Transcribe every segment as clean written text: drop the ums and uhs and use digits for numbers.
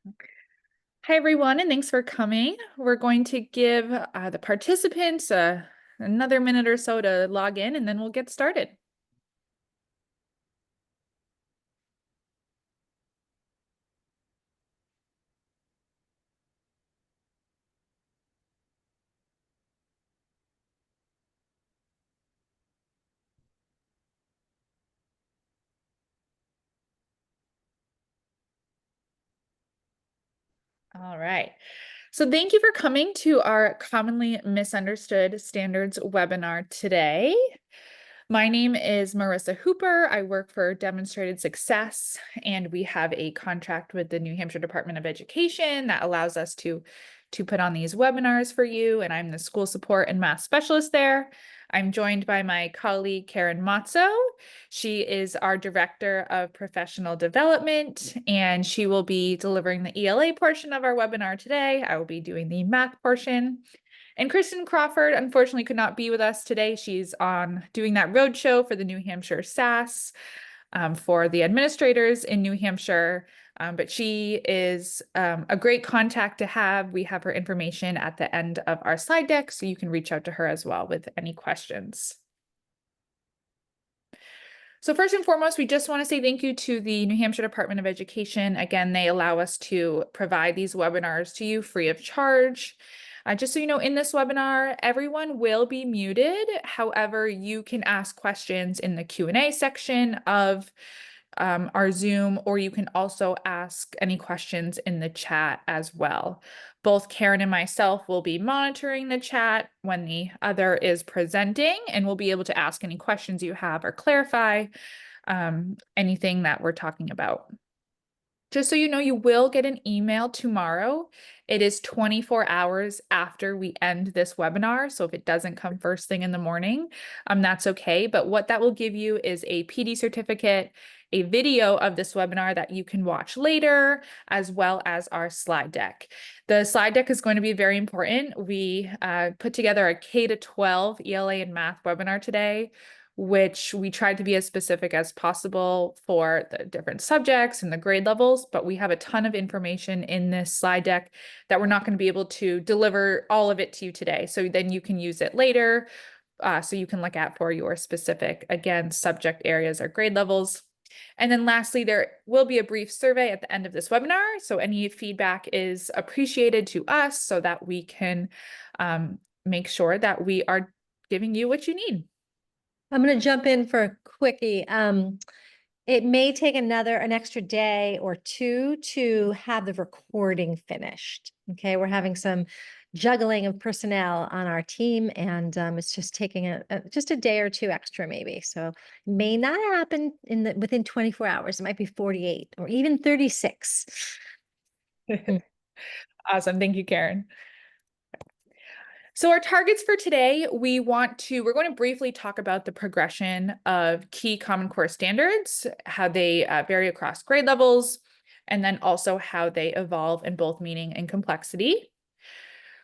Hi, everyone, and thanks for coming. We're going to give the participants another minute or so to log in, and then we'll get started. All right. So thank you for coming to our commonly misunderstood standards webinar today. My name is Marissa Hooper. I work for Demonstrated Success, and we have a contract with the New Hampshire Department of Education that allows us to put on these webinars for you, and I'm the school support and math specialist there. I'm joined by my colleague, Karen Mazzo. She is our Director of Professional Development, and she will be delivering the ELA portion of our webinar today. I will be doing the math portion. And Kristen Crawford, unfortunately, could not be with us today. She's on doing that roadshow for the New Hampshire SAS for the administrators in New Hampshire. But she is a great contact to have. We have her information at the end of our slide deck, so you can reach out to her as well with any questions. So first and foremost, we just want to say thank you to the New Hampshire Department of Education. Again, they allow us to provide these webinars to you free of charge. Just so you know, in this webinar, everyone will be muted. However, you can ask questions in the Q&A section of our Zoom, or you can also ask any questions in the chat as well. Both Karen and myself will be monitoring the chat when the other is presenting, and we'll be able to ask any questions you have or clarify anything that we're talking about. Just so you know, you will get an email tomorrow. It is 24 hours after we end this webinar. So if it doesn't come first thing in the morning, that's okay. But what that will give you is a PD certificate, a video of this webinar that you can watch later, as well as our slide deck. The slide deck is going to be very important. We put together a K-12 ELA and Math webinar today, which we tried to be as specific as possible for the different subjects and the grade levels, but we have a ton of information in this slide deck that we're not going to be able to deliver all of it to you today. So then you can use it later, so you can look at for your specific, again, subject areas or grade levels. And then lastly, there will be a brief survey at the end of this webinar. So any feedback is appreciated to us so that we can make sure that we are giving you what you need. I'm going to jump in for a quickie. It may take an extra day or two to have the recording finished. Okay, we're having some juggling of personnel on our team, and it's just taking just a day or two extra, maybe. So it may not happen within 24 hours. It might be 48 or even 36. Awesome. Thank you, Karen. So our targets for today, we're going to briefly talk about the progression of key Common Core standards, how they vary across grade levels, and then also how they evolve in both meaning and complexity.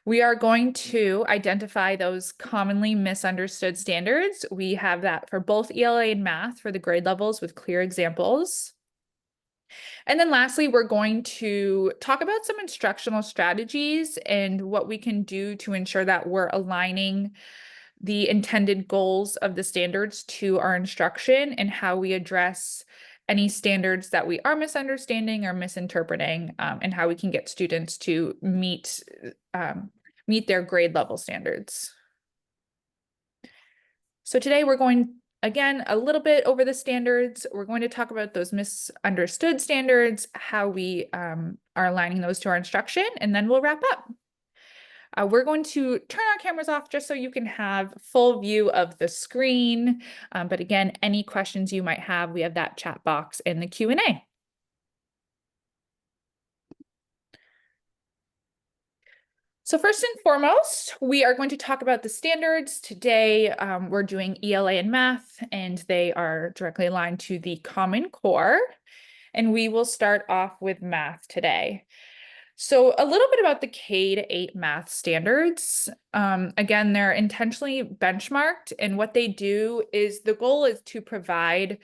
We are going to identify those commonly misunderstood standards. We have that for both ELA and Math for the grade levels with clear examples. And then lastly, we're going to talk about some instructional strategies and what we can do to ensure that we're aligning the intended goals of the standards to our instruction and how we address any standards that we are misunderstanding or misinterpreting, and how we can get students to meet their grade level standards. So today we're going, again, a little bit over the standards. We're going to talk about those misunderstood standards, how we are aligning those to our instruction, and then we'll wrap up. We're going to turn our cameras off just so you can have full view of the screen. But again, any questions you might have, we have that chat box in the Q&A. So first and foremost, we are going to talk about the standards. Today, we're doing ELA and Math, and they are directly aligned to the Common Core. And we will start off with Math today. So a little bit about the K-8 math standards. Again, they're intentionally benchmarked, and what they do is the goal is to provide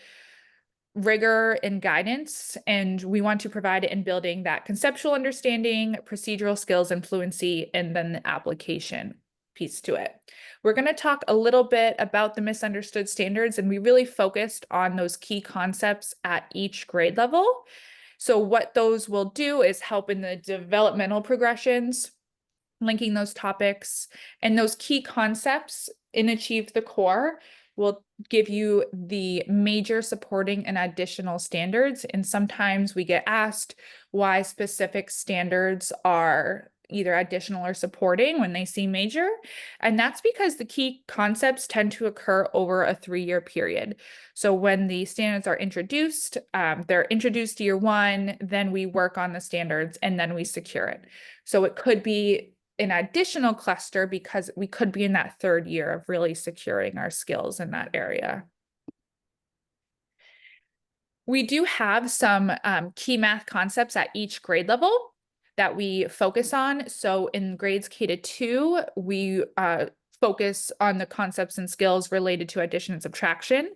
rigor and guidance, and we want to provide it in building that conceptual understanding, procedural skills and fluency, and then the application piece to it. We're going to talk a little bit about the misunderstood standards, and we really focused on those key concepts at each grade level. So what those will do is help in the developmental progressions, linking those topics, and those key concepts in Achieve the Core will give you the major supporting and additional standards. And sometimes we get asked why specific standards are either additional or supporting when they see major. And that's because the key concepts tend to occur over a 3-year period. So when the standards are introduced, they're introduced year 1, then we work on the standards and then we secure it. So it could be an additional cluster because we could be in that 3rd year of really securing our skills in that area. We do have some key math concepts at each grade level that we focus on. So in grades K to 2, we focus on the concepts and skills related to addition and subtraction.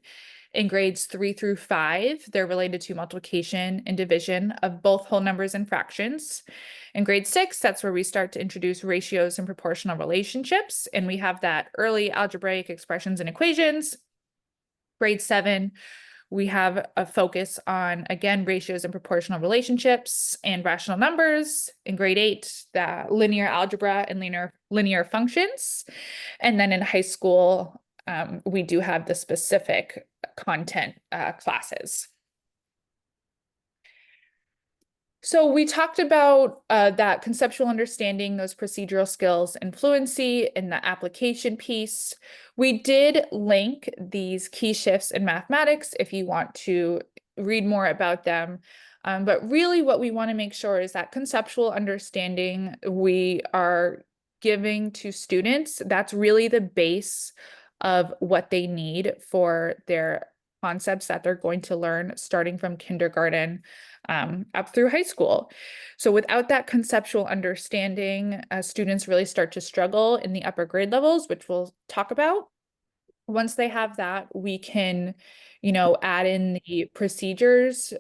In grades 3 through 5, they're related to multiplication and division of both whole numbers and fractions. In grade 6, that's where we start to introduce ratios and proportional relationships, and we have that early algebraic expressions and equations. Grade 7, we have a focus on, again, ratios and proportional relationships and rational numbers. In grade 8, the linear algebra and linear functions. And then in high school, we do have the specific content classes. So we talked about that conceptual understanding, those procedural skills and fluency in the application piece. We did link these key shifts in mathematics if you want to read more about them. But really what we want to make sure is that conceptual understanding we are giving to students, that's really the base of what they need for their concepts that they're going to learn starting from kindergarten up through high school. So without that conceptual understanding, students really start to struggle in the upper grade levels, which we'll talk about. Once they have that, we can, add in the procedures,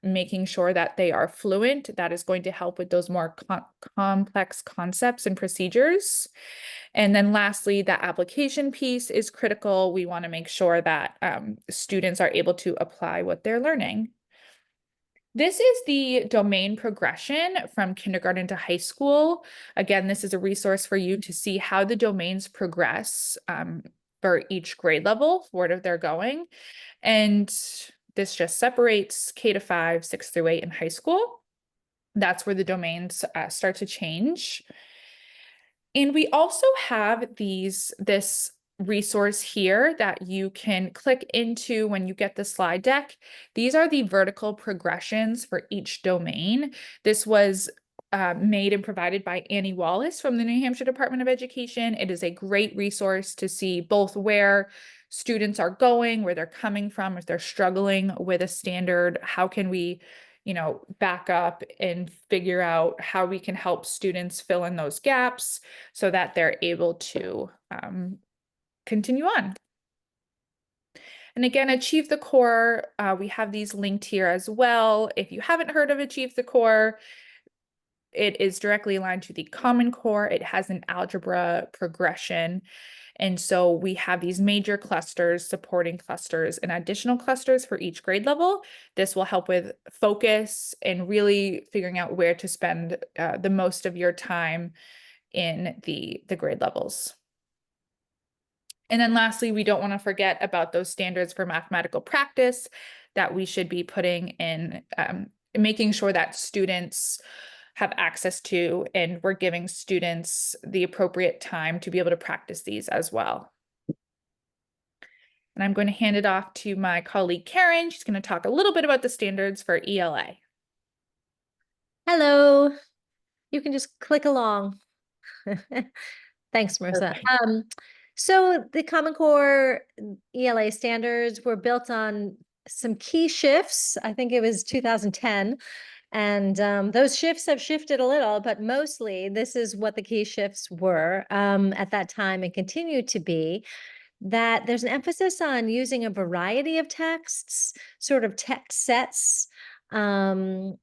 making sure that they are fluent. That is going to help with those more complex concepts and procedures. And then lastly, the application piece is critical. We want to make sure that students are able to apply what they're learning. This is the domain progression from kindergarten to high school. Again, this is a resource for you to see how the domains progress for each grade level, where they're going. And this just separates K to 5, 6 through 8 in high school. That's where the domains start to change. And we also have this resource here that you can click into when you get the slide deck. These are the vertical progressions for each domain. This was made and provided by Annie Wallace from the New Hampshire Department of Education. It is a great resource to see both where students are going, where they're coming from, if they're struggling with a standard, how can we back up and figure out how we can help students fill in those gaps so that they're able to continue on. And again, Achieve the Core, we have these linked here as well. If you haven't heard of Achieve the Core, it is directly aligned to the Common Core. It has an algebra progression. And so we have these major clusters, supporting clusters, and additional clusters for each grade level. This will help with focus and really figuring out where to spend the most of your time in the grade levels. And then lastly, we don't want to forget about those standards for mathematical practice that we should be putting in, making sure that students have access to, and we're giving students the appropriate time to be able to practice these as well. And I'm going to hand it off to my colleague, Karen. She's going to talk a little bit about the standards for ELA. Hello. You can just click along. Thanks, Marissa. So the Common Core ELA standards were built on some key shifts. I think it was 2010. And those shifts have shifted a little, but mostly this is what the key shifts were at that time and continue to be. that there's an emphasis on using a variety of texts, sort of text sets, and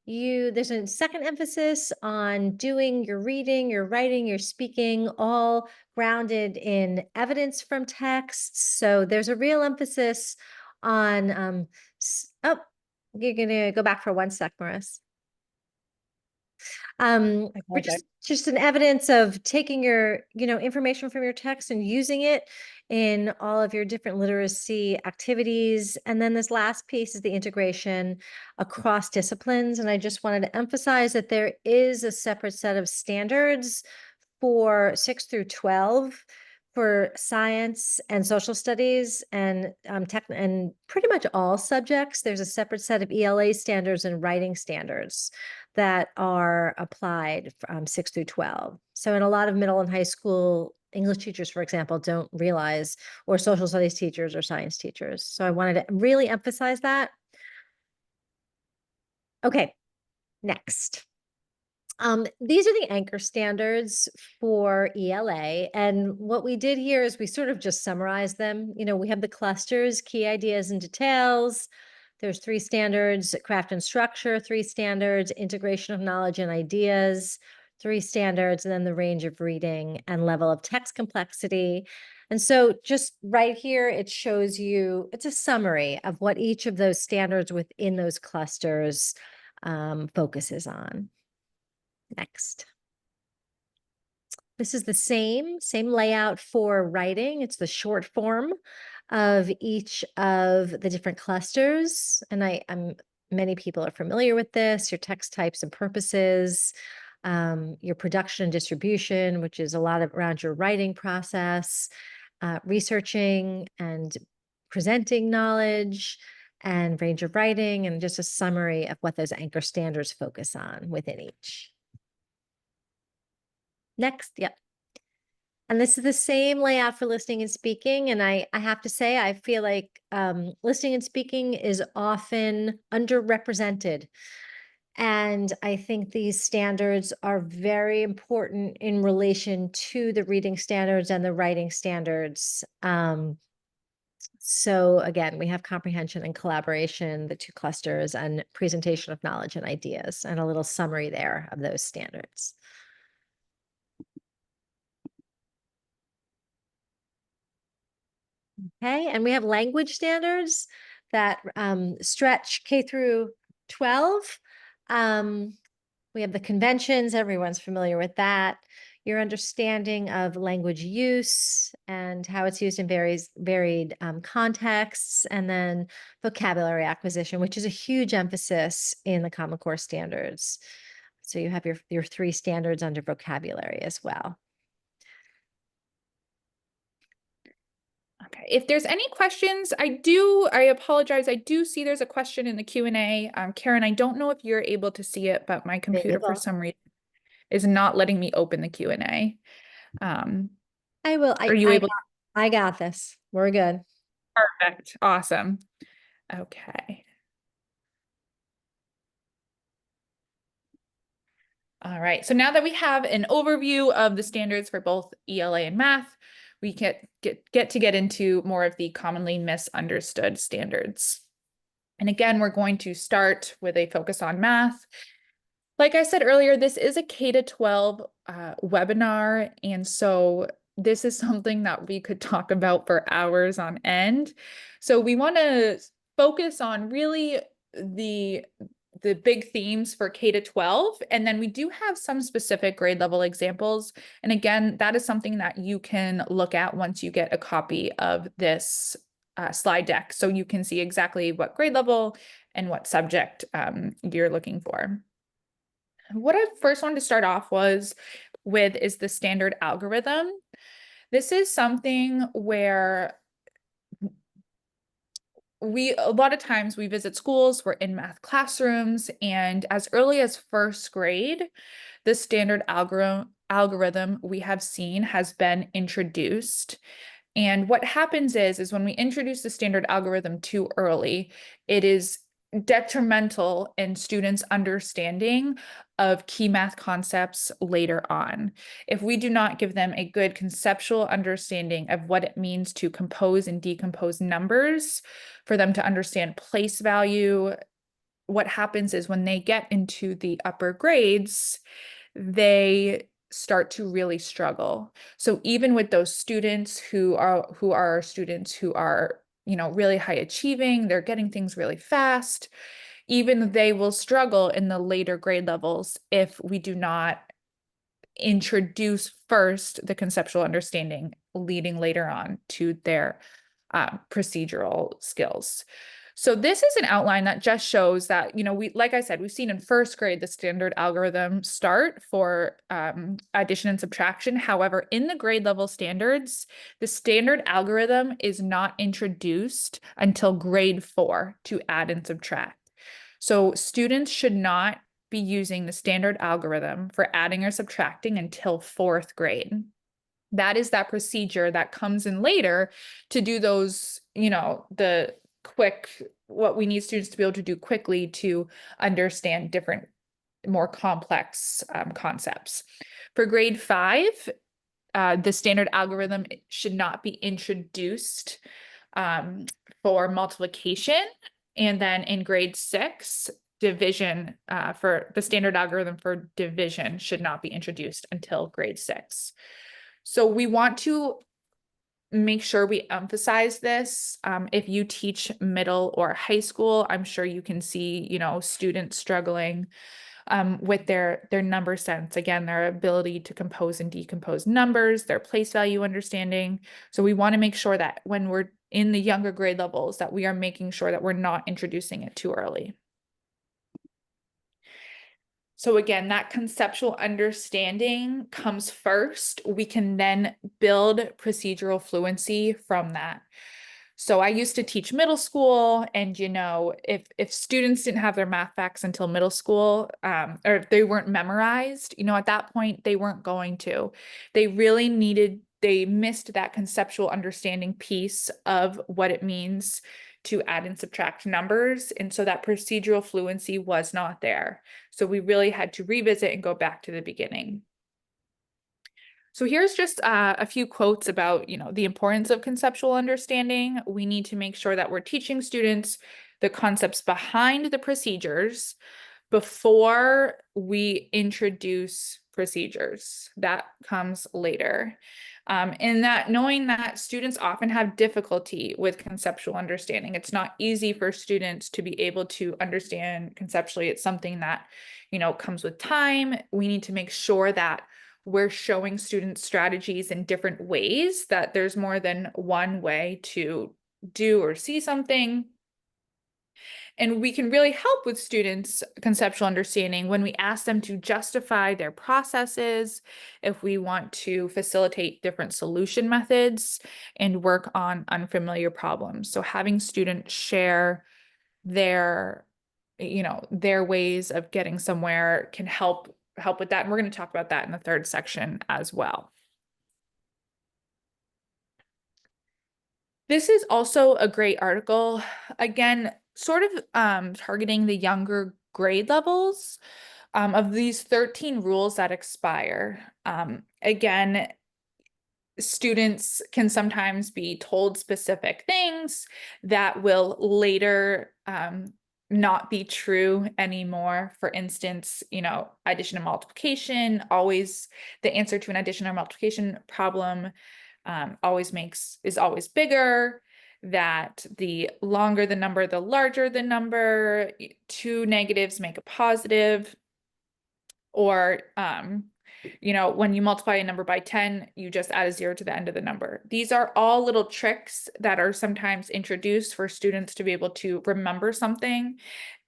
there's a second emphasis on doing your reading, your writing, your speaking, all grounded in evidence from texts. So there's a real emphasis on oh, you're gonna go back for 1 sec, Morris. I We're apologize. just an evidence of taking your, information from your text and using it in all of your different literacy activities. And then this last piece is the integration across disciplines. And I just wanted to emphasize that there is a separate set of standards for 6 through 12 for science and social studies and tech and pretty much all subjects. There's a separate set of ELA standards and writing standards that are applied from 6 through 12. So in a lot of middle and high school English teachers, for example, don't realize, or social studies teachers or science teachers. So I wanted to really emphasize that. Okay, next. These are the anchor standards for ELA. And what we did here is we sort of just summarized them. We have the clusters, key ideas and details. There's 3 standards: craft and structure, 3 standards: integration of knowledge and ideas, 3 standards, and then the range of reading and level of text complexity. And so just right here, it shows you, it's a summary of what each of those standards within those clusters focuses on. Next. This is the same layout for writing. It's the short form of each of the different clusters. And many people are familiar with this: your text types and purposes, your production and distribution, which is a lot around your writing process, researching and presenting knowledge, and range of writing, and just a summary of what those anchor standards focus on within each. Next, yep. And this is the same layout for listening and speaking. And I have to say, I feel like listening and speaking is often underrepresented. And I think these standards are very important in relation to the reading standards and the writing standards. So again, we have comprehension and collaboration, the 2 clusters, and presentation of knowledge and ideas, and a little summary there of those standards. Okay, and we have language standards that stretch K through 12. We have the conventions, everyone's familiar with that. Your understanding of language use and how it's used in varied contexts, and then vocabulary acquisition, which is a huge emphasis in the Common Core standards. So you have your 3 standards under vocabulary as well. Okay, if there's any questions, I apologize. I do see there's a question in the Q&A. Karen, I don't know if you're able to see it, but my computer for some reason is not letting me open the Q&A. I will. Are you able? I got this. We're good. Perfect. Awesome. Okay. All right. So now that we have an overview of the standards for both ELA and math, we get to get into more of the commonly misunderstood standards. And again, we're going to start with a focus on math. Like I said earlier, this is a K-12 webinar, and so this is something that we could talk about for hours on end. So we want to focus on really the big themes for K-12, and then we do have some specific grade level examples. And again, that is something that you can look at once you get a copy of this slide deck, so you can see exactly what grade level and what subject you're looking for. What I first wanted to start off with is the standard algorithm. This is something where a lot of times we visit schools, we're in math classrooms, and as early as 1st grade, the standard algorithm we have seen has been introduced. And what happens is when we introduce the standard algorithm too early, it is detrimental in students' understanding of key math concepts later on. If we do not give them a good conceptual understanding of what it means to compose and decompose numbers, for them to understand place value, what happens is when they get into the upper grades, they start to really struggle. So even with those students who are students who are, really high achieving, they're getting things really fast, even they will struggle in the later grade levels if we do not introduce first the conceptual understanding, leading later on to their procedural skills. So this is an outline that just shows that, like I said, we've seen in first grade the standard algorithm start for addition and subtraction. However, in the grade level standards, the standard algorithm is not introduced until grade 4 to add and subtract. So students should not be using the standard algorithm for adding or subtracting until 4th grade. That is that procedure that comes in later to do those, the quick, what we need students to be able to do quickly to understand different, more complex concepts. For grade 5, the standard algorithm should not be introduced for multiplication. And then in grade 6, division for the standard algorithm for division should not be introduced until grade 6. So we want to make sure we emphasize this. If you teach middle or high school, I'm sure you can see, students struggling with their number sense. Again, their ability to compose and decompose numbers, their place value understanding. So we want to make sure that when we're in the younger grade levels, that we are making sure that we're not introducing it too early. So again, that conceptual understanding comes first. We can then build procedural fluency from that. So I used to teach middle school, and if students didn't have their math facts until middle school, or if they weren't memorized, at that point they weren't going to. They missed that conceptual understanding piece of what it means to add and subtract numbers. And so that procedural fluency was not there. So we really had to revisit and go back to the beginning. So here's just a few quotes about, the importance of conceptual understanding. We need to make sure that we're teaching students the concepts behind the procedures before we introduce procedures. That comes later. And that knowing that students often have difficulty with conceptual understanding. It's not easy for students to be able to understand conceptually. It's something that, comes with time. We need to make sure that we're showing students strategies in different ways, that there's more than one way to do or see something. And we can really help with students' conceptual understanding when we ask them to justify their processes, if we want to facilitate different solution methods and work on unfamiliar problems. So having students share their, their ways of getting somewhere can help with that. And we're going to talk about that in the 3rd section as well. This is also a great article. Again, sort of targeting the younger grade levels of these 13 rules that expire. Again, students can sometimes be told specific things that will later not be true anymore. For instance, addition and multiplication, always the answer to an addition or multiplication problem is always bigger, that the longer the number, the larger the number, 2 negatives make a positive, or when you multiply a number by 10, you just add a 0 to the end of the number. These are all little tricks that are sometimes introduced for students to be able to remember something.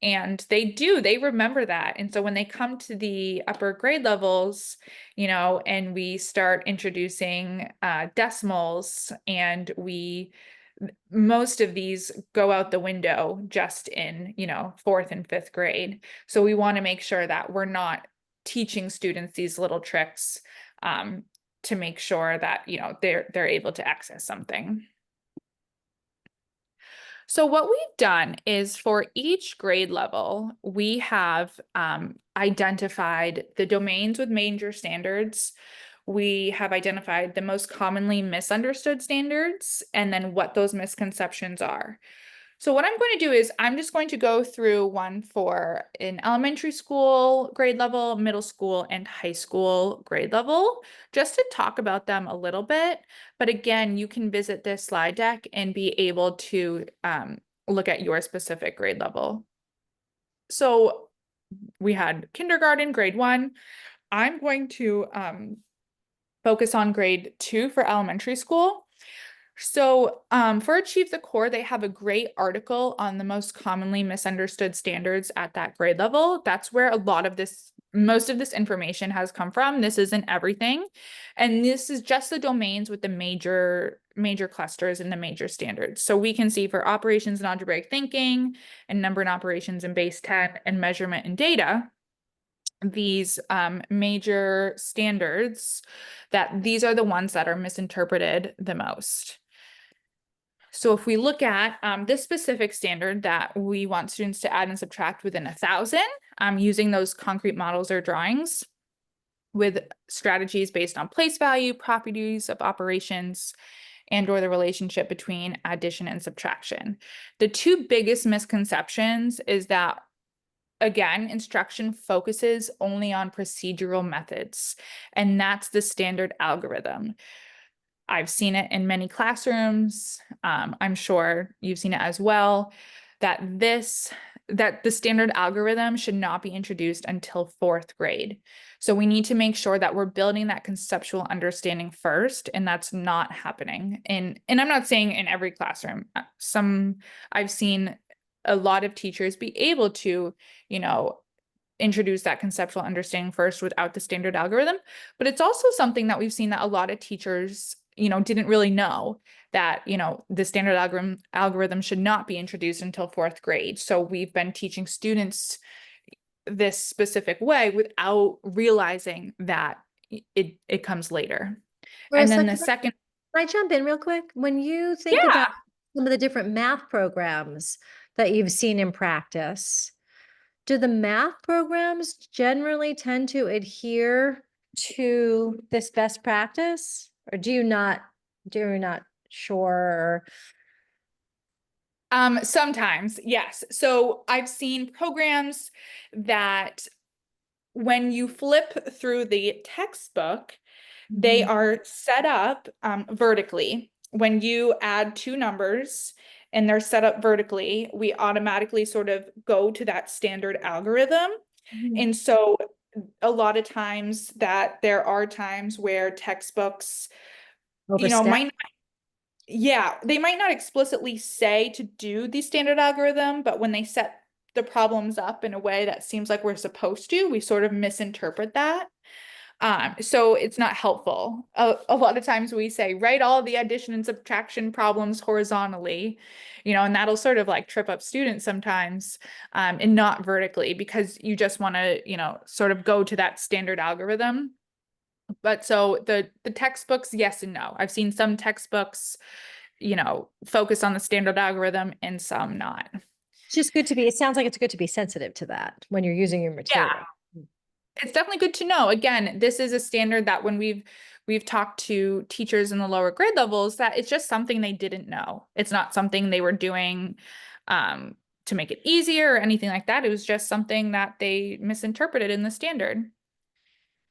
And they remember that. And so when they come to the upper grade levels, and we start introducing decimals, and most of these go out the window just in, 4th and 5th grade. So we want to make sure that we're not teaching students these little tricks to make sure that, they're able to access something. So what we've done is for each grade level, we have identified the domains with major standards. We have identified the most commonly misunderstood standards and then what those misconceptions are. So what I'm going to do is I'm just going to go through one for an elementary school grade level, middle school, and high school grade level, just to talk about them a little bit. But again, you can visit this slide deck and be able to look at your specific grade level. So we had kindergarten, grade 1. I'm going to focus on grade 2 for elementary school. So for Achieve the Core, they have a great article on the most commonly misunderstood standards at that grade level. That's where most of this information has come from. This isn't everything. And this is just the domains with the major clusters and the major standards. So we can see for operations and algebraic thinking and number and operations in base 10 and measurement and data, these major standards, that these are the ones that are misinterpreted the most. So if we look at this specific standard that we want students to add and subtract within 1,000, using those concrete models or drawings with strategies based on place value, properties of operations, and or the relationship between addition and subtraction. The two biggest misconceptions is that, again, instruction focuses only on procedural methods, and that's the standard algorithm. I've seen it in many classrooms. I'm sure you've seen it as well, that the standard algorithm should not be introduced until 4th grade. So we need to make sure that we're building that conceptual understanding first, and that's not happening. And I'm not saying in every classroom. I've seen a lot of teachers be able to, introduce that conceptual understanding first without the standard algorithm. But it's also something that we've seen that a lot of teachers, didn't really know that, the standard algorithm should not be introduced until 4th grade. So we've been teaching students this specific way without realizing that it comes later. And Marissa, then the second, can I jump in real quick? When you think yeah. about some of the different math programs that you've seen in practice, do the math programs generally tend to adhere to this best practice? Or do you not sure? Sometimes, yes. So I've seen programs that when you flip through the textbook, they are set up vertically. When you add two numbers and they're set up vertically, we automatically sort of go to that standard algorithm. Mhm. And so a lot of times that there are times where textbooks, Overstep? they might not explicitly say to do the standard algorithm, but when they set the problems up in a way that seems like we're supposed to, we sort of misinterpret that. So it's not helpful. A lot of times we say, write all the addition and subtraction problems horizontally, and that'll sort of like trip up students sometimes, and not vertically, because you just want to, sort of go to that standard algorithm. But so the textbooks, yes and no. I've seen some textbooks, focus on the standard algorithm and some not. It's just good to be, it sounds like it's good to be sensitive to that when you're using your Yeah. material. It's definitely good to know. Again, this is a standard that when we've talked to teachers in the lower grade levels, that it's just something they didn't know. It's not something they were doing to make it easier or anything like that. It was just something that they misinterpreted in the standard.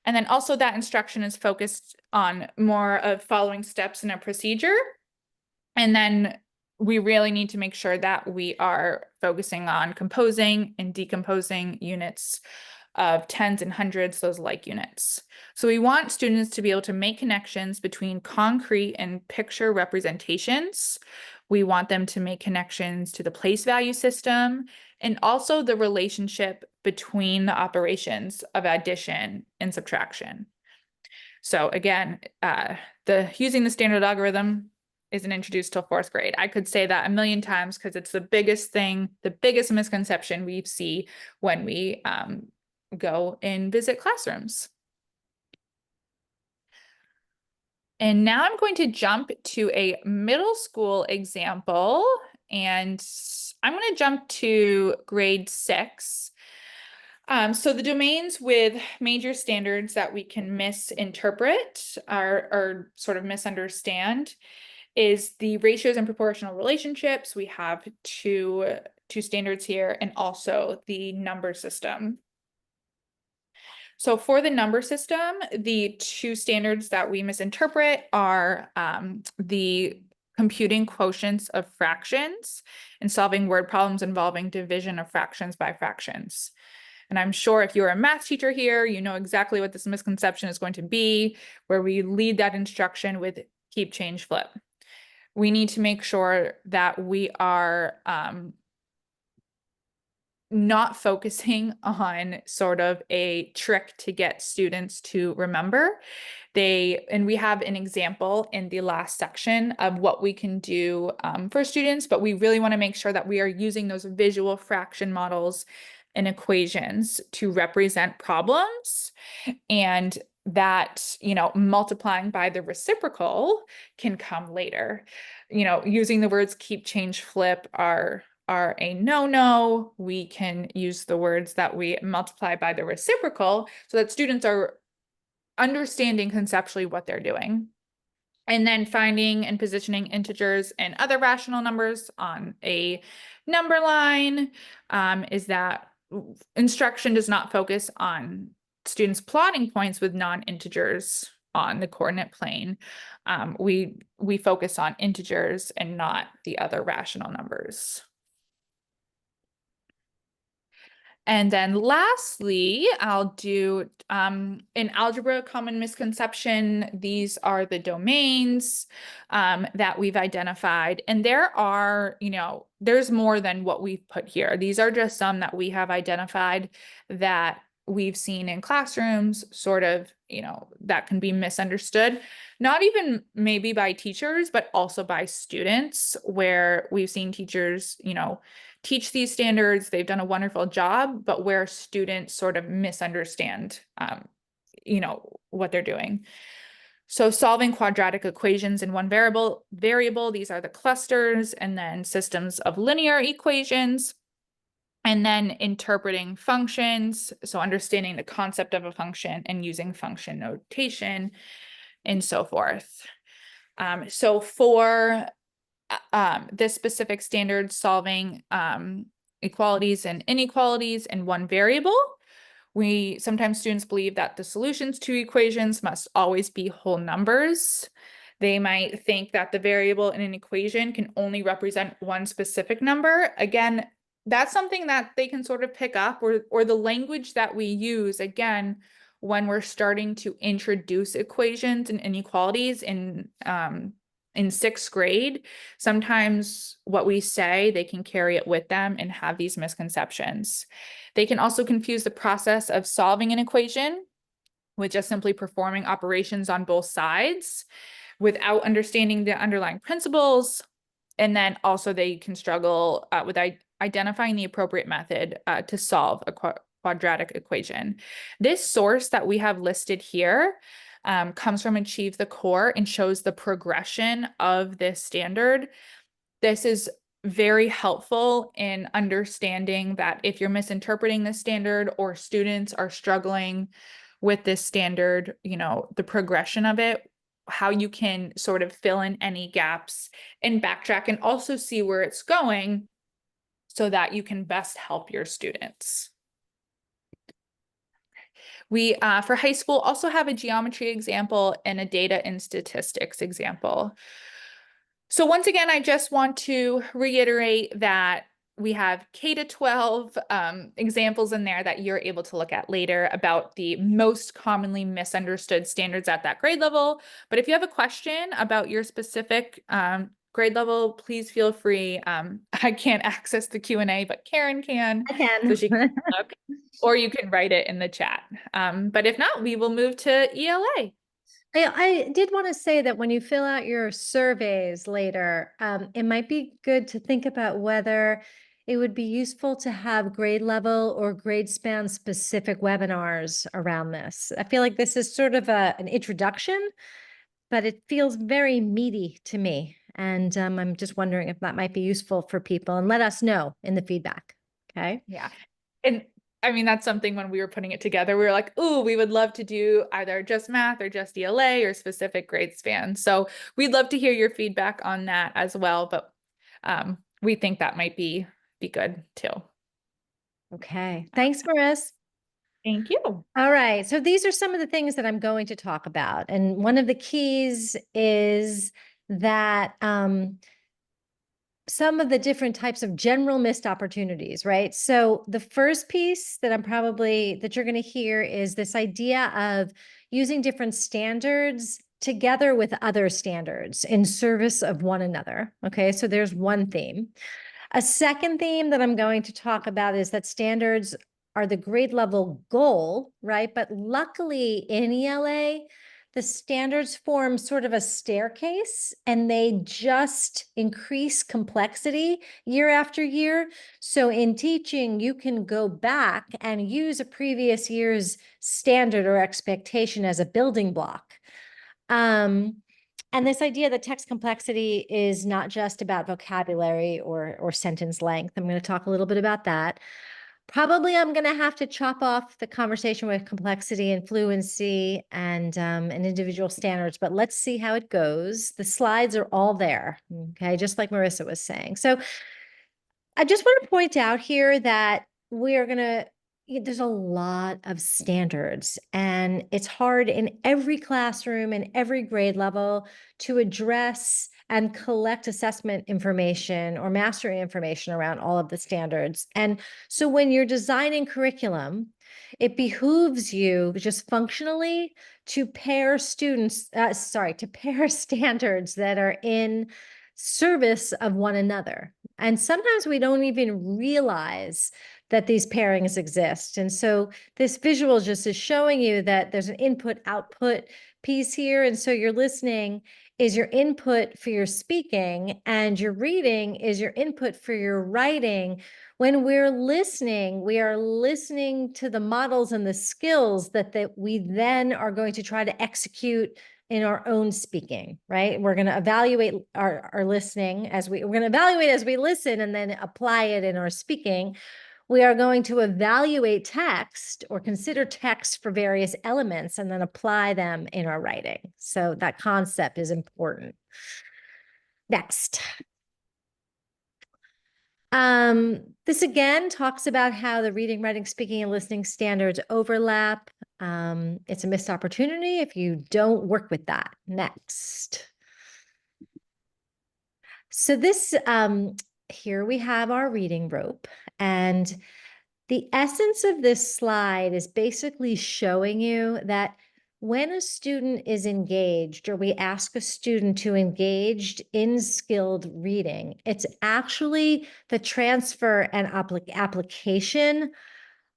And then also that instruction is focused on more of following steps in a procedure. And then we really need to make sure that we are focusing on composing and decomposing units of tens and hundreds, those like units. So we want students to be able to make connections between concrete and picture representations. We want them to make connections to the place value system and also the relationship between the operations of addition and subtraction. So again, using the standard algorithm isn't introduced till 4th grade. I could say that a million times because it's the biggest thing, the biggest misconception we see when we go and visit classrooms. And now I'm going to jump to a middle school example. and I'm going to jump to grade 6. So the domains with major standards that we can misinterpret or sort of misunderstand is the ratios and proportional relationships. We have two standards here, and also the number system. So for the number system, the two standards that we misinterpret are the computing quotients of fractions and solving word problems involving division of fractions by fractions. And I'm sure if you're a math teacher here, you know exactly what this misconception is going to be, where we lead that instruction with keep, change, flip. We need to make sure that we are not focusing on sort of a trick to get students to remember. And we have an example in the last section of what we can do for students, but we really want to make sure that we are using those visual fraction models and equations to represent problems, and that, multiplying by the reciprocal can come later. Using the words keep, change, flip are a no-no. We can use the words that we multiply by the reciprocal so that students are understanding conceptually what they're doing. And then finding and positioning integers and other rational numbers on a number line is that instruction does not focus on students plotting points with non-integers on the coordinate plane. We focus on integers and not the other rational numbers. And then lastly, I'll do in algebra common misconception. These are the domains that we've identified. And there are, there's more than what we've put here. These are just some that we have identified that we've seen in classrooms, sort of, that can be misunderstood, not even maybe by teachers, but also by students, where we've seen teachers, teach these standards. They've done a wonderful job, but where students sort of misunderstand, what they're doing. So solving quadratic equations in one variable, these are the clusters, and then systems of linear equations, and then interpreting functions. So understanding the concept of a function and using function notation and so forth. So for this specific standard, solving equalities and inequalities in one variable, sometimes students believe that the solutions to equations must always be whole numbers. They might think that the variable in an equation can only represent one specific number. Again, that's something that they can sort of pick up, or the language that we use, again, when we're starting to introduce equations and inequalities in 6th grade. Sometimes what we say, they can carry it with them and have these misconceptions. They can also confuse the process of solving an equation with just simply performing operations on both sides without understanding the underlying principles. And then also they can struggle with identifying the appropriate method to solve a quadratic equation. This source that we have listed here comes from Achieve the Core and shows the progression of this standard. This is very helpful in understanding that if you're misinterpreting this standard or students are struggling with this standard, the progression of it, how you can sort of fill in any gaps and backtrack, and also see where it's going so that you can best help your students. We, for high school, also have a geometry example and a data and statistics example. So once again, I just want to reiterate that we have K-12 examples in there that you're able to look at later about the most commonly misunderstood standards at that grade level. But if you have a question about your specific grade level, please feel free. I can't access the Q&A, but Karen can. I can. So she can look, or you can write it in the chat. But if not, we will move to ELA. I did want to say that when you fill out your surveys later, it might be good to think about whether it would be useful to have grade level or grade span specific webinars around this. I feel like this is sort of an introduction, but it feels very meaty to me. And I'm just wondering if that might be useful for people, and let us know in the feedback. Okay. Yeah. And I mean, that's something when we were putting it together, we were like, oh, we would love to do either just math or just ELA or specific grade span. So we'd love to hear your feedback on that as well. But we think that might be good too. Okay. Thanks, Maris. Thank you. All right. So these are some of the things that I'm going to talk about. And one of the keys is that some of the different types of general missed opportunities, right? So the first piece that you're going to hear is this idea of using different standards together with other standards in service of one another. Okay. So there's one theme. A second theme that I'm going to talk about is that standards are the grade level goal, right? But luckily in ELA, the standards form sort of a staircase and they just increase complexity year after year. So in teaching, you can go back and use a previous year's standard or expectation as a building block. And this idea that text complexity is not just about vocabulary or sentence length. I'm going to talk a little bit about that. Probably I'm going to have to chop off the conversation with complexity and fluency and individual standards, but let's see how it goes. The slides are all there, okay, just like Marissa was saying. So I just want to point out here that there's a lot of standards, and it's hard in every classroom and every grade level to address and collect assessment information or mastery information around all of the standards. And so when you're designing curriculum, it behooves you just functionally to pair to pair standards that are in service of one another. And sometimes we don't even realize that these pairings exist. And so this visual just is showing you that there's an input output piece here. And so your listening is your input for your speaking, and your reading is your input for your writing. When we're listening, we are listening to the models and the skills that we then are going to try to execute in our own speaking, right? We're going to evaluate our listening we're going to evaluate as we listen and then apply it in our speaking. We are going to evaluate text or consider text for various elements and then apply them in our writing. So that concept is important. Next. This again talks about how the reading, writing, speaking, and listening standards overlap. It's a missed opportunity if you don't work with that. Next. So this, here we have our reading rope, and the essence of this slide is basically showing you that when a student is engaged, or we ask a student to engage in skilled reading, it's actually the transfer and application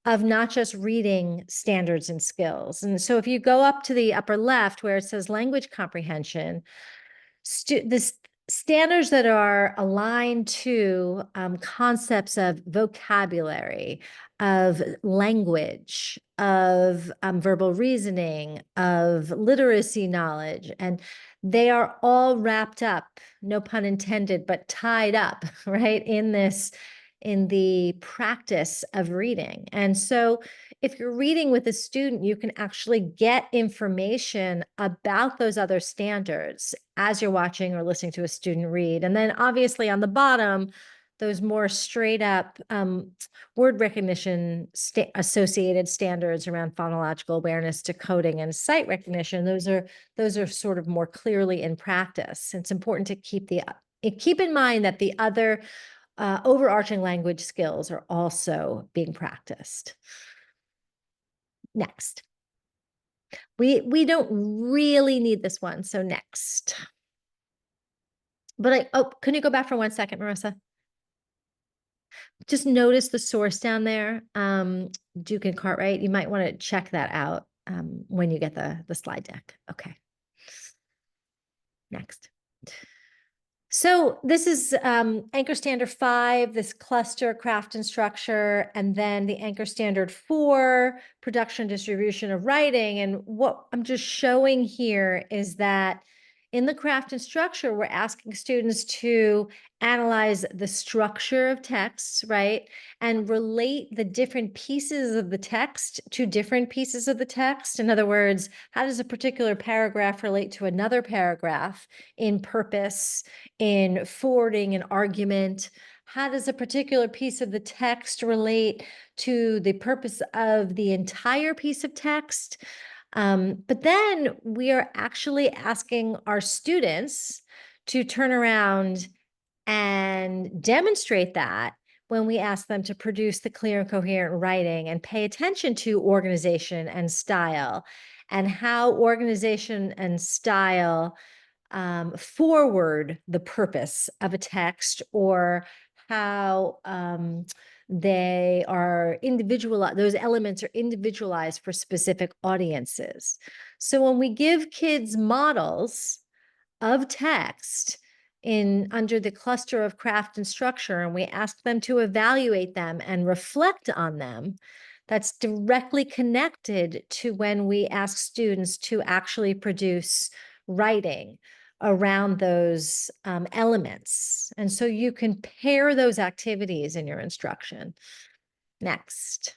of not just reading standards and skills. And so if you go up to the upper left where it says language comprehension, this standards that are aligned to concepts of vocabulary, of language, of verbal reasoning, of literacy knowledge, and they are all wrapped up, no pun intended, but tied up, right, in the practice of reading. And so if you're reading with a student, you can actually get information about those other standards as you're watching or listening to a student read. And then obviously on the bottom, those more straight up word recognition associated standards around phonological awareness, decoding, and sight recognition, those are sort of more clearly in practice. It's important to keep in mind that the other overarching language skills are also being practiced. Next. We don't really need this one, so next. But can you go back for 1 second, Marissa? Just notice the source down there, Duke and Cartwright. You might want to check that out when you get the slide deck. Okay. Next. So this is Anchor Standard 5, this cluster, craft and structure, and then the Anchor Standard 4, production, distribution of writing. And what I'm just showing here is that In the craft and structure, we're asking students to analyze the structure of texts, right? And relate the different pieces of the text to different pieces of the text. In other words, how does a particular paragraph relate to another paragraph in purpose, in forwarding an argument? How does a particular piece of the text relate to the purpose of the entire piece of text? But then we are actually asking our students to turn around and demonstrate that when we ask them to produce the clear and coherent writing and pay attention to organization and style and how organization and style forward the purpose of a text, or how they are individualized, those elements are individualized for specific audiences. So when we give kids models of text in under the cluster of craft and structure, and we ask them to evaluate them and reflect on them, that's directly connected to when we ask students to actually produce writing around those elements. And so you can pair those activities in your instruction. Next.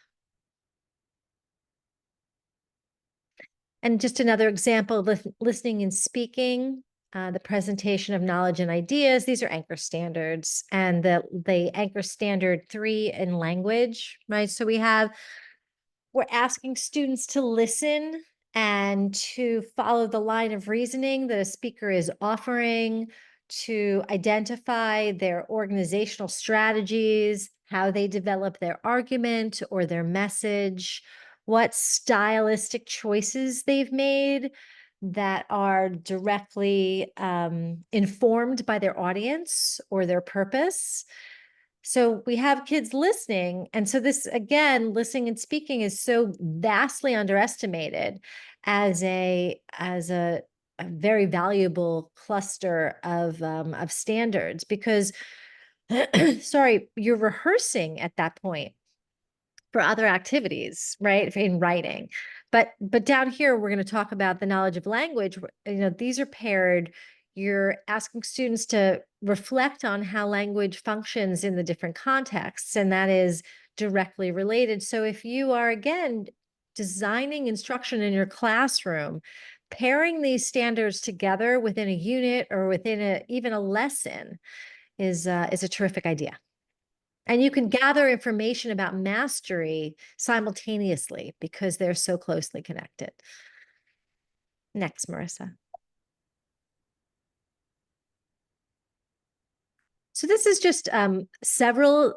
And just another example, listening and speaking, the presentation of knowledge and ideas. These are anchor standards, and the anchor standard 3 in language, right? So we're asking students to listen and to follow the line of reasoning that a speaker is offering, to identify their organizational strategies, how they develop their argument or their message, what stylistic choices they've made that are directly informed by their audience or their purpose. So we have kids listening. And so this, again, listening and speaking is so vastly underestimated as a very valuable cluster of standards, because sorry, you're rehearsing at that point for other activities, right? In writing. But down here, we're going to talk about the knowledge of language. These are paired. You're asking students to reflect on how language functions in the different contexts, and that is directly related. So if you are, again, designing instruction in your classroom, pairing these standards together within a unit or within even a lesson is a terrific idea. And you can gather information about mastery simultaneously because they're so closely connected. Next, Marissa. So this is just several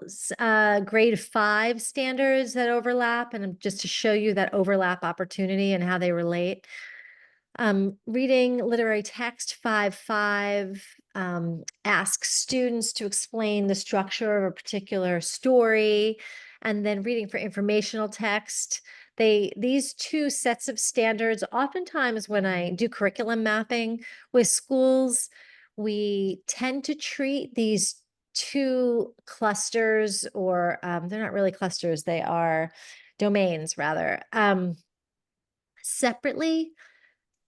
grade 5 standards that overlap, and just to show you that overlap opportunity and how they relate. Reading literary text 5.5 asks students to explain the structure of a particular story, and then reading for informational text. These two sets of standards, oftentimes when I do curriculum mapping with schools, we tend to treat these two clusters, or they're not really clusters, they are domains rather, separately.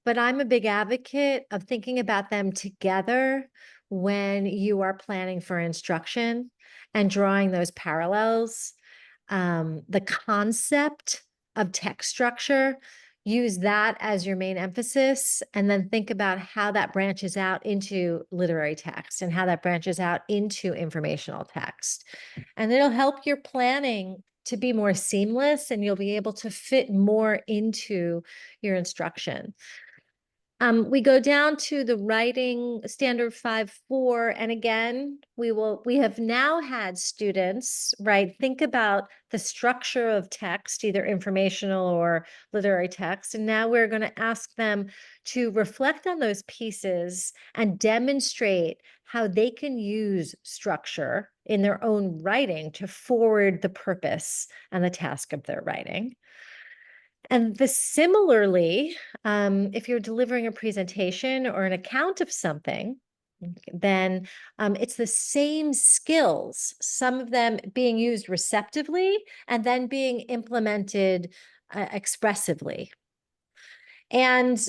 But I'm a big advocate of thinking about them together when you are planning for instruction and drawing those parallels. The concept of text structure, use that as your main emphasis, and then think about how that branches out into literary text and how that branches out into informational text. And it'll help your planning to be more seamless, and you'll be able to fit more into your instruction. We go down to the writing standard 5.4, and again, we have now had students, right, think about the structure of text, either informational or literary text, and now we're going to ask them to reflect on those pieces and demonstrate how they can use structure in their own writing to forward the purpose and the task of their writing. And similarly, if you're delivering a presentation or an account of something, then it's the same skills, some of them being used receptively and then being implemented expressively. And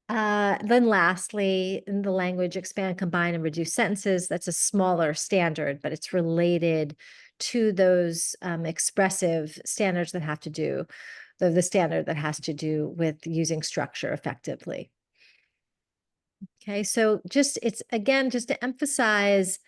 Then lastly, in the language expand, combine, and reduce sentences. That's a smaller standard, but it's related to those expressive standards that have to do, the standard that has to do with using structure effectively. Okay, so just it's again, just to emphasize,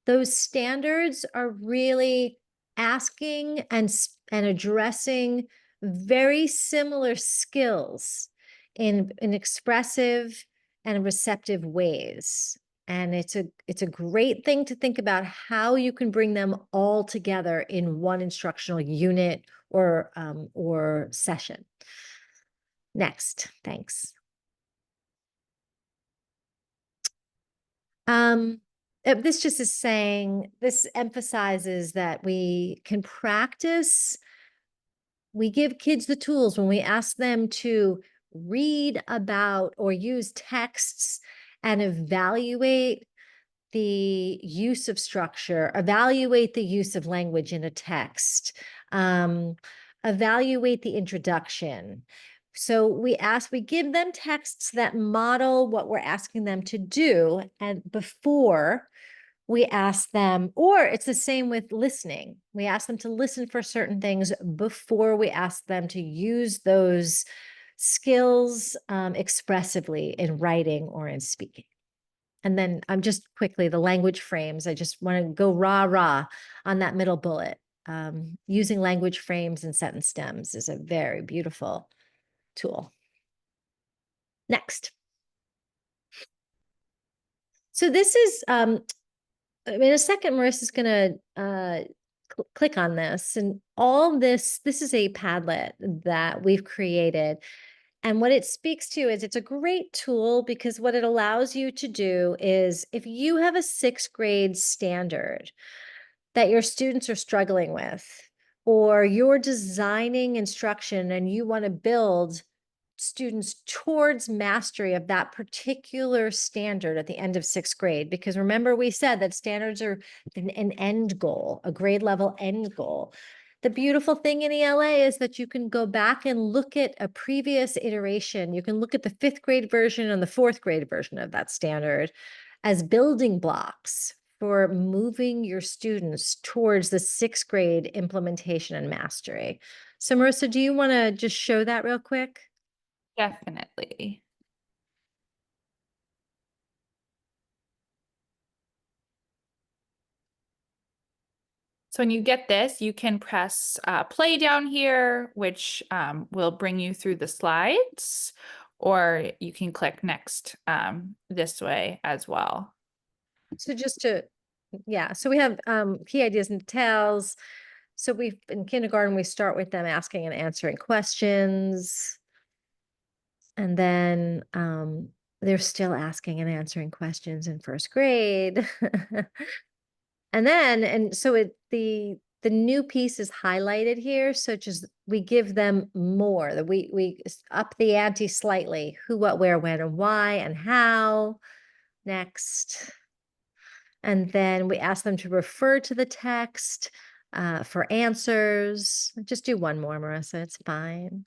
those standards are really asking and addressing very similar skills in expressive and receptive ways. And it's a great thing to think about how you can bring them all together in one instructional unit or session. Next, thanks. Um, this just is saying, this emphasizes that we can practice. We give kids the tools when we ask them to read about or use texts and evaluate the use of structure, evaluate the use of language in a text, um, evaluate the introduction. So we give them texts that model what we're asking them to do, and before we ask them, or it's the same with listening. We ask them to listen for certain things before we ask them to use those skills expressively in writing or in speaking. And then I'm just quickly the language frames. I just want to go rah on that middle bullet. Using language frames and sentence stems is a very beautiful tool. Next. So this is, in a second, Marissa's going to click on this, and all this is a Padlet that we've created. And what it speaks to is it's a great tool because what it allows you to do is if you have a sixth grade standard that your students are struggling with, or you're designing instruction and you want to build students towards mastery of that particular standard at the end of sixth grade. Because remember, we said that standards are an end goal, a grade level end goal. The beautiful thing in ELA is that you can go back and look at a previous iteration. You can look at the fifth grade version and the fourth grade version of that standard as building blocks for moving your students towards the sixth grade implementation and mastery. So Marissa, do you want to just show that real quick? Definitely. So when you get this, you can press play down here, which will bring you through the slides, or you can click next this way as well. So just to, yeah, so we have key ideas and details. So we've in kindergarten, we start with them asking and answering questions. And then they're still asking and answering questions in first grade. And so the new piece is highlighted here. So just we give them more that we up the ante slightly: who, what, where, when, and why, and how. Next. And then we ask them to refer to the text for answers. Just do one more, Marissa, it's fine.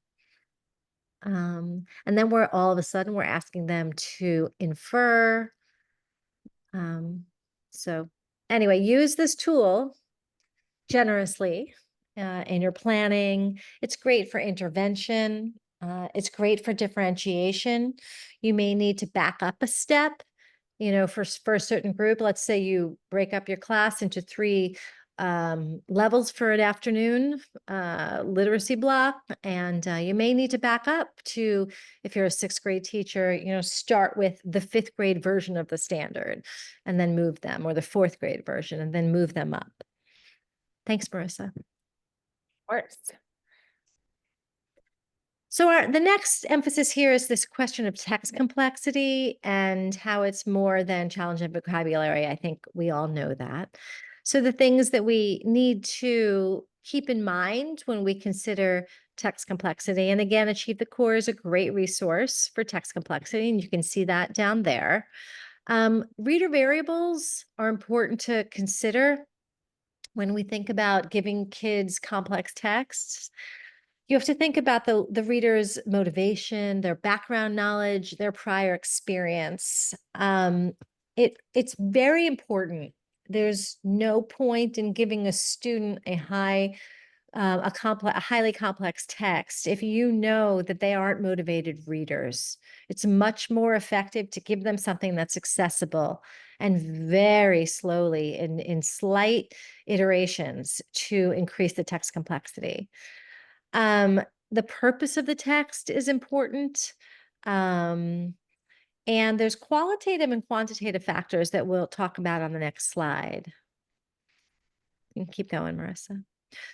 And then we're all of a sudden, we're asking them to infer. So anyway, use this tool generously in your planning. It's great for intervention. It's great for differentiation. You may need to back up a step, for a certain group. Let's say you break up your class into 3 levels for an afternoon literacy block, and you may need to back up to, if you're a sixth grade teacher, start with the fifth grade version of the standard and then move them, or the fourth grade version and then move them up. Thanks, Marissa. Of course. So the next emphasis here is this question of text complexity and how it's more than challenge and vocabulary. I think we all know that. So the things that we need to keep in mind when we consider text complexity, and again, Achieve the Core is a great resource for text complexity, and you can see that down there. Reader variables are important to consider when we think about giving kids complex texts. You have to think about the reader's motivation, their background knowledge, their prior experience. It's very important. There's no point in giving a student a highly complex text if you know that they aren't motivated readers. It's much more effective to give them something that's accessible and very slowly in slight iterations to increase the text complexity. Um, the purpose of the text is important. Um, and there's qualitative and quantitative factors that we'll talk about on the next slide. You can keep going, Marissa.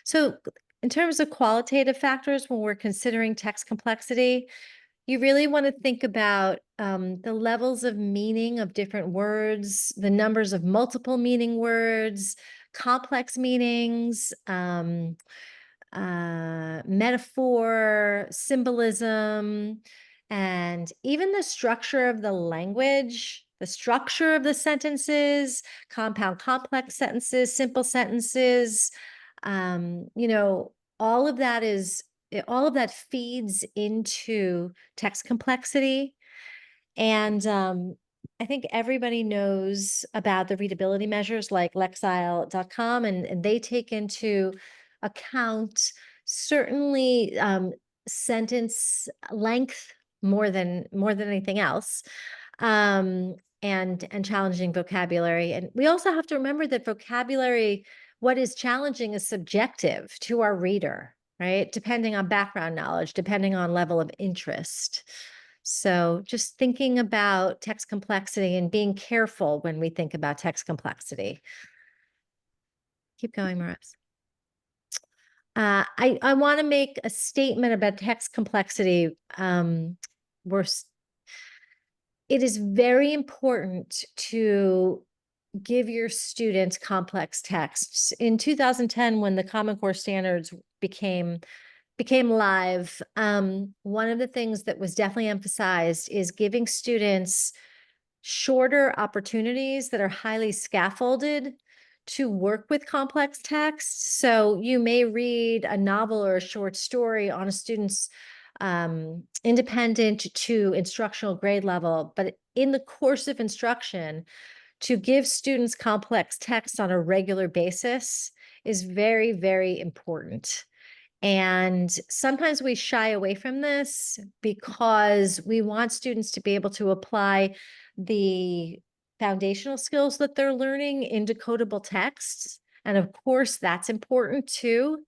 So, in terms of qualitative factors, when we're considering text complexity, you really want to think about the levels of meaning of different words, the numbers of multiple meaning words, complex meanings, metaphor, symbolism, and even the structure of the language, the structure of the sentences, compound complex sentences, simple sentences. You know, all of that all of that feeds into text complexity. And I think everybody knows about the readability measures like Lexile.com, and they take into account certainly sentence length more than anything else, and challenging vocabulary. And we also have to remember that vocabulary, what is challenging, is subjective to our reader, right? Depending on background knowledge, depending on level of interest. So just thinking about text complexity and being careful when we think about text complexity. Keep going, Maris. I want to make a statement about text complexity. It is very important to give your students complex texts. In 2010, when the Common Core standards became live, one of the things that was definitely emphasized is giving students shorter opportunities that are highly scaffolded to work with complex texts. So you may read a novel or a short story on a student's independent to instructional grade level, but in the course of instruction, to give students complex text on a regular basis is very, very important. And sometimes we shy away from this because we want students to be able to apply the foundational skills that they're learning in decodable texts. And of course, that's important too.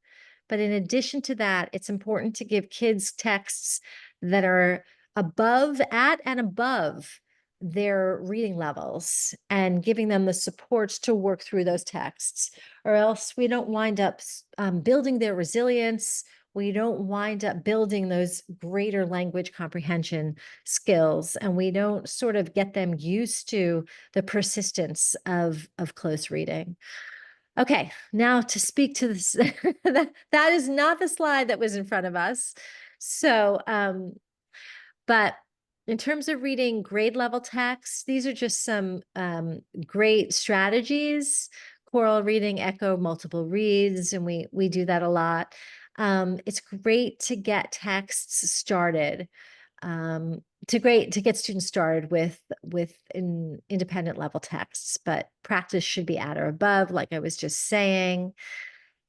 But in addition to that, it's important to give kids texts that are at and above their reading levels and giving them the supports to work through those texts, or else we don't wind up building their resilience. We don't wind up building those greater language comprehension skills, and we don't sort of get them used to the persistence of close reading. Okay, now to speak to this, that is not the slide that was in front of us. So, but in terms of reading grade level texts, these are just some great strategies. Choral reading, echo, multiple reads, and we do that a lot. It's great to get texts started. To get students started with independent level texts, but practice should be at or above, like I was just saying.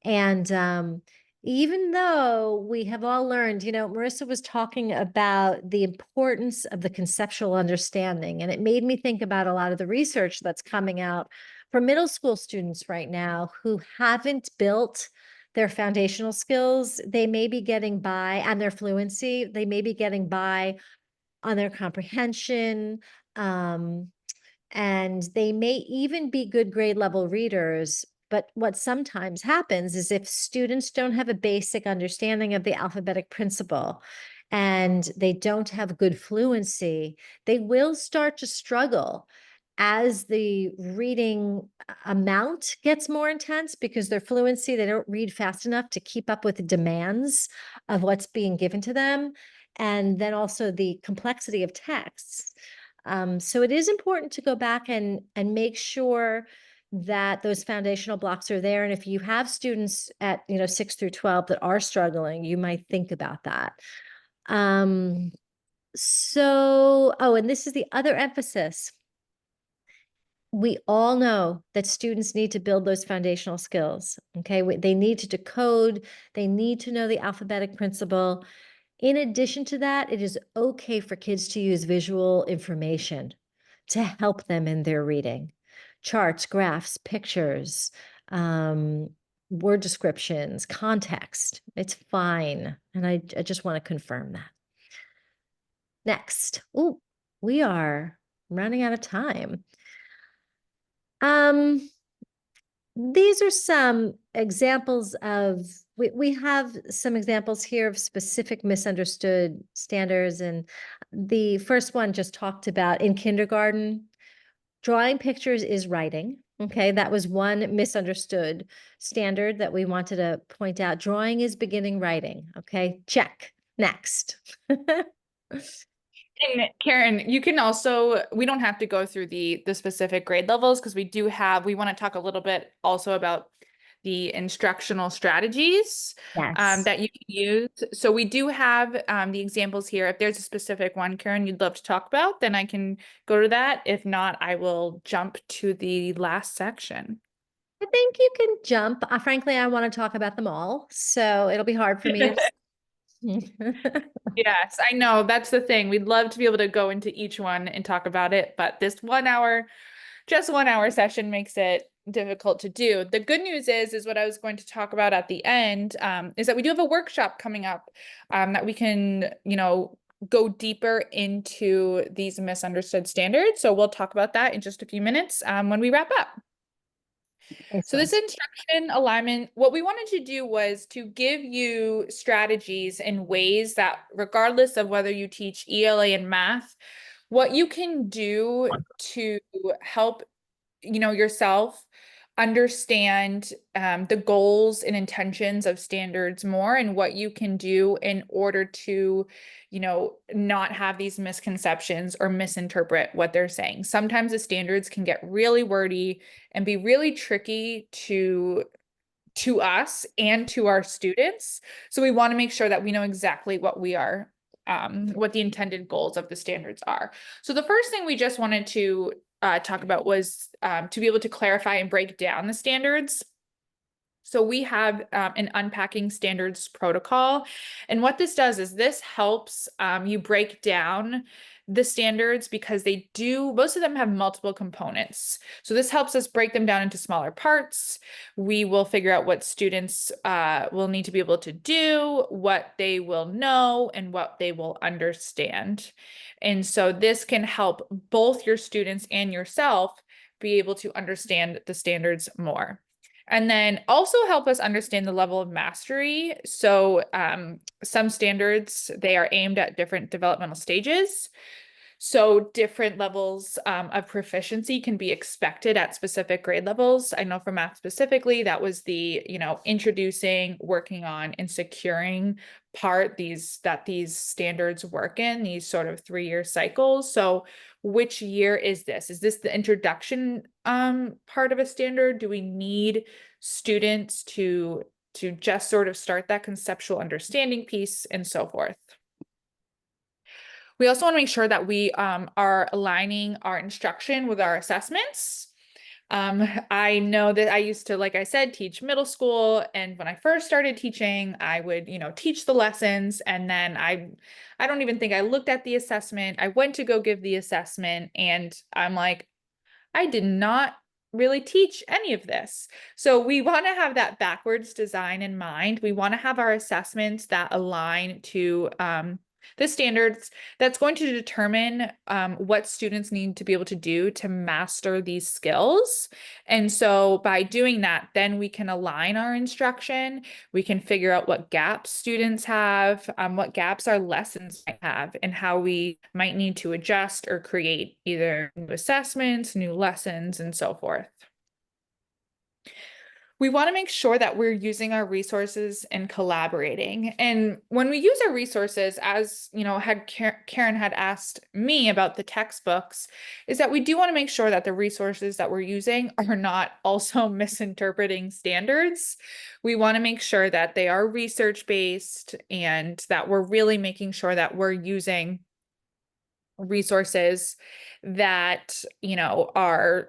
And even though we have all learned, Marissa was talking about the importance of the conceptual understanding, and it made me think about a lot of the research that's coming out for middle school students right now who haven't built their foundational skills. They may be getting by, and their fluency, they may be getting by on their comprehension. And they may even be good grade level readers. But what sometimes happens is if students don't have a basic understanding of the alphabetic principle and they don't have good fluency, they will start to struggle as the reading amount gets more intense because their fluency, they don't read fast enough to keep up with the demands of what's being given to them. And then also the complexity of texts. So it is important to go back and make sure that those foundational blocks are there. And if you have students at, 6 through 12 that are struggling, you might think about that. And this is the other emphasis. We all know that students need to build those foundational skills. Okay. They need to decode, they need to know the alphabetic principle. In addition to that, it is okay for kids to use visual information to help them in their reading. Charts, graphs, pictures, word descriptions, context. It's fine. And I just want to confirm that. Next. Oh, we are running out of time. These are some examples of, we have some examples here of specific misunderstood standards. And the first one just talked about in kindergarten, drawing pictures is writing. Okay, that was one misunderstood standard that we wanted to point out. Drawing is beginning writing. Okay, check. Next. And Karen, you can also, we don't have to go through the specific grade levels because we want to talk a little bit also about the instructional strategies Yes. that you can use. So we do have the examples here. If there's a specific one, Karen, you'd love to talk about, then I can go to that. If not, I will jump to the last section. I think you can jump. Frankly, I want to talk about them all, so it'll be hard for me to. Yes, I know. That's the thing. We'd love to be able to go into each one and talk about it, but this 1 hour, just 1 hour session makes it difficult to do. The good news is what I was going to talk about at the end, is that we do have a workshop coming up that we can, go deeper into these misunderstood standards. So we'll talk about that in just a few minutes when we wrap up. So this instruction alignment, what we wanted to do was to give you strategies and ways that regardless of whether you teach ELA and math, what you can do to help, yourself understand the goals and intentions of standards more and what you can do in order to, not have these misconceptions or misinterpret what they're saying. Sometimes the standards can get really wordy and be really tricky to us and to our students. So we want to make sure that we know exactly what we are, what the intended goals of the standards are. So the first thing we just wanted to talk about was to be able to clarify and break down the standards. So we have an unpacking standards protocol. And what this does is this helps you break down the standards because most of them have multiple components. So this helps us break them down into smaller parts. We will figure out what students will need to be able to do, what they will know, and what they will understand. And so this can help both your students and yourself be able to understand the standards more. And then also help us understand the level of mastery. So some standards, they are aimed at different developmental stages. So different levels of proficiency can be expected at specific grade levels. I know for math specifically, that was the, introducing, working on, and securing part that these standards work in, these sort of 3-year cycles. So which year is this? Is this the introduction part of a standard? Do we need students to just sort of start that conceptual understanding piece and so forth? We also want to make sure that we are aligning our instruction with our assessments. I know that I used to, like I said, teach middle school. And when I first started teaching, I would, teach the lessons. And then I don't even think I looked at the assessment. I went to go give the assessment and I'm like, I did not really teach any of this. So we want to have that backwards design in mind. We want to have our assessments that align to the standards that's going to determine what students need to be able to do to master these skills. And so by doing that, then we can align our instruction. We can figure out what gaps students have, what gaps our lessons might have, and how we might need to adjust or create either new assessments, new lessons, and so forth. We want to make sure that we're using our resources and collaborating. And when we use our resources, as you know, Karen had asked me about the textbooks, is that we do want to make sure that the resources that we're using are not also misinterpreting standards. We want to make sure that they are research-based and that we're really making sure that we're using resources that, you know, are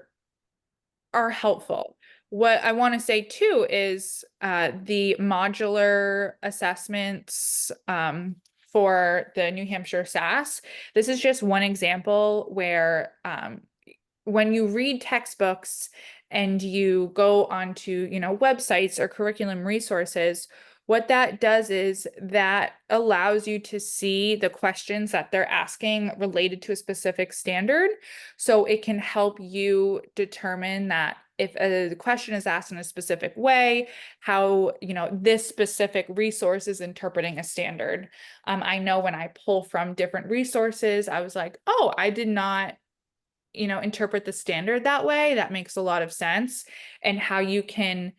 helpful. What I want to say too is the modular assessments for the New Hampshire SAS. This is just one example where when you read textbooks and you go onto, you know, websites or curriculum resources, what that does is that allows you to see the questions that they're asking related to a specific standard. So it can help you determine that if a question is asked in a specific way, how, you know, this specific resource is interpreting a standard. I know when I pull from different resources, I was like, oh, I did not, you know, interpret the standard that way. That makes a lot of sense. And how you can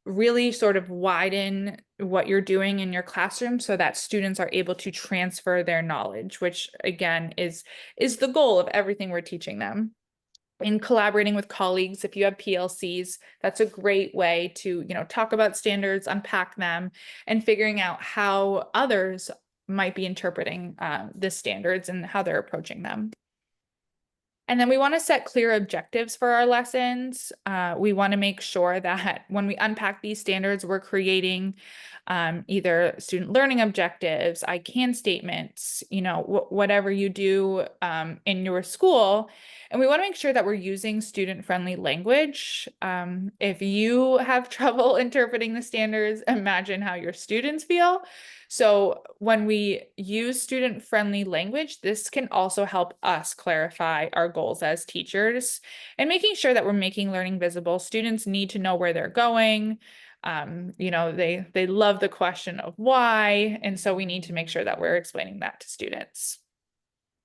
really sort of widen what you're doing in your classroom so that students are able to transfer their knowledge, which again is the goal of everything we're teaching them. In collaborating with colleagues, if you have PLCs, that's a great way to, you know, talk about standards, unpack them, and figuring out how others might be interpreting the standards and how they're approaching them. And then we want to set clear objectives for our lessons. We want to make sure that when we unpack these standards, we're creating either student learning objectives, I can statements, you know, whatever you do in your school. And we want to make sure that we're using student-friendly language. If you have trouble interpreting the standards, imagine how your students feel. So when we use student-friendly language, this can also help us clarify our goals as teachers and making sure that we're making learning visible. Students need to know where they're going. You know, they love the question of why, and so we need to make sure that we're explaining that to students.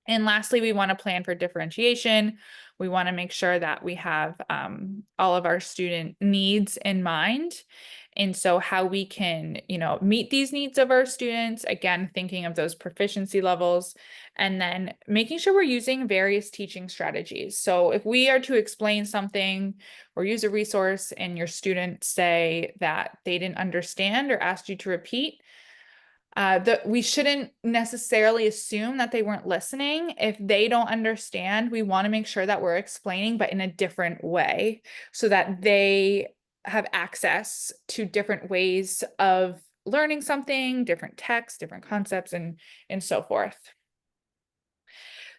And lastly, we want to plan for differentiation. We want to make sure that we have all of our student needs in mind. And so how we can, you know, meet these needs of our students, again, thinking of those proficiency levels, and then making sure we're using various teaching strategies. So if we are to explain something or use a resource and your students say that they didn't understand or asked you to repeat, we shouldn't necessarily assume that they weren't listening. If they don't understand, we want to make sure that we're explaining, but in a different way, so that they have access to different ways of learning something, different texts, different concepts, and so forth.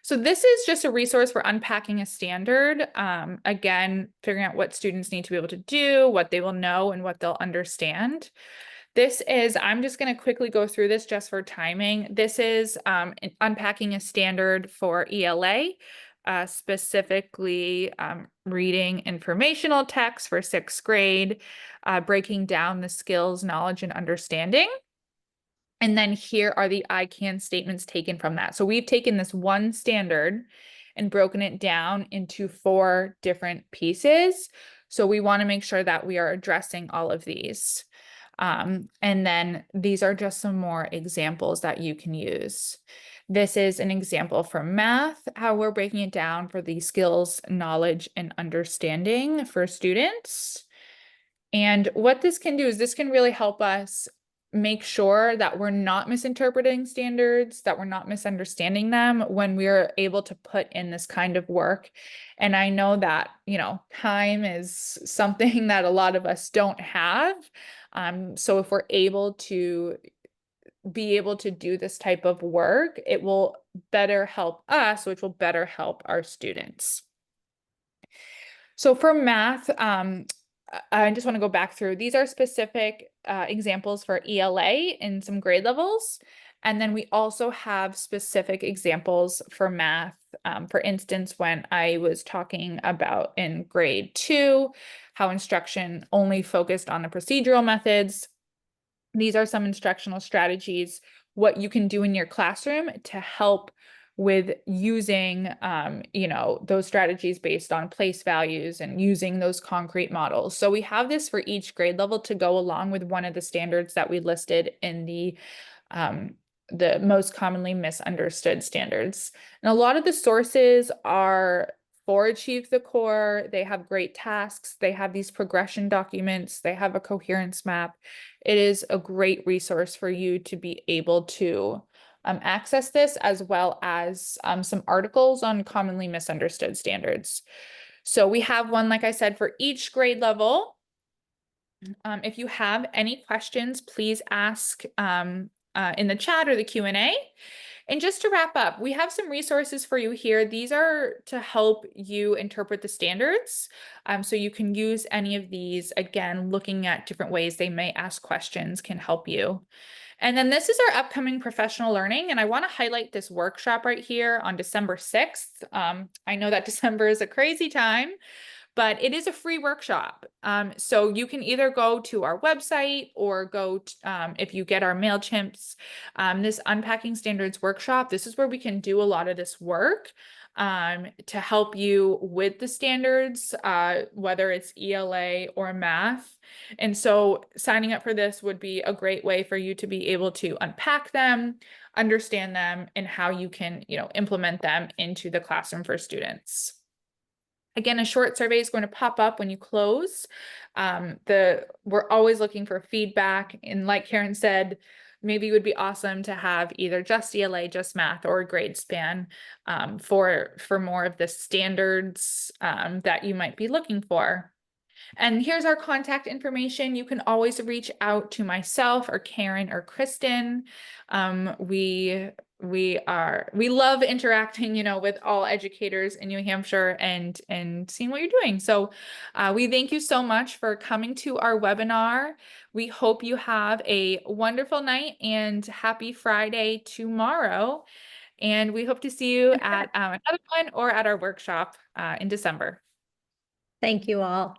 So this is just a resource for unpacking a standard. Again, figuring out what students need to be able to do, what they will know, and what they'll understand. This is, I'm just going to quickly go through this just for timing. This is unpacking a standard for ELA, specifically reading informational text for 6th grade, breaking down the skills, knowledge, and understanding. And then here are the I can statements taken from that. So we've taken this one standard and broken it down into 4 different pieces. So we want to make sure that we are addressing all of these. And then these are just some more examples that you can use. This is an example for math, how we're breaking it down for the skills, knowledge, and understanding for students. And what this can do is this can really help us make sure that we're not misinterpreting standards, that we're not misunderstanding them when we're able to put in this kind of work. And I know that, you know, time is something that a lot of us don't have. So if we're able to do this type of work, it will better help us, which will better help our students. So for math, I just want to go back through. These are specific examples for ELA in some grade levels. And then we also have specific examples for math. For instance, when I was talking about in grade 2, how instruction only focused on the procedural methods. These are some instructional strategies, what you can do in your classroom to help with using, those strategies based on place values and using those concrete models. So we have this for each grade level to go along with one of the standards that we listed in the most commonly misunderstood standards. And a lot of the sources are for Achieve the Core. They have great tasks. They have these progression documents. They have a coherence map. It is a great resource for you to be able to access this, as well as some articles on commonly misunderstood standards. So we have one, like I said, for each grade level. If you have any questions, please ask in the chat or the Q&A. And just to wrap up, we have some resources for you here. These are to help you interpret the standards. So you can use any of these. Again, looking at different ways they may ask questions can help you. And then this is our upcoming professional learning. And I want to highlight this workshop right here on December 6th. I know that December is a crazy time, but it is a free workshop. So you can either go to our website or go to, if you get our MailChimps, this Unpacking Standards workshop, this is where we can do a lot of this work to help you with the standards, whether it's ELA or math. And so signing up for this would be a great way for you to be able to unpack them, understand them, and how you can, implement them into the classroom for students. Again, a short survey is going to pop up when you close. We're always looking for feedback. And like Karen said, maybe it would be awesome to have either just ELA, just math, or a grade span for more of the standards that you might be looking for. And here's our contact information. You can always reach out to myself or Karen or Kristen. We love interacting, with all educators in New Hampshire and seeing what you're doing. So we thank you so much for coming to our webinar. We hope you have a wonderful night and happy Friday tomorrow. And we hope to see you at another one or at our workshop in December. Thank you all.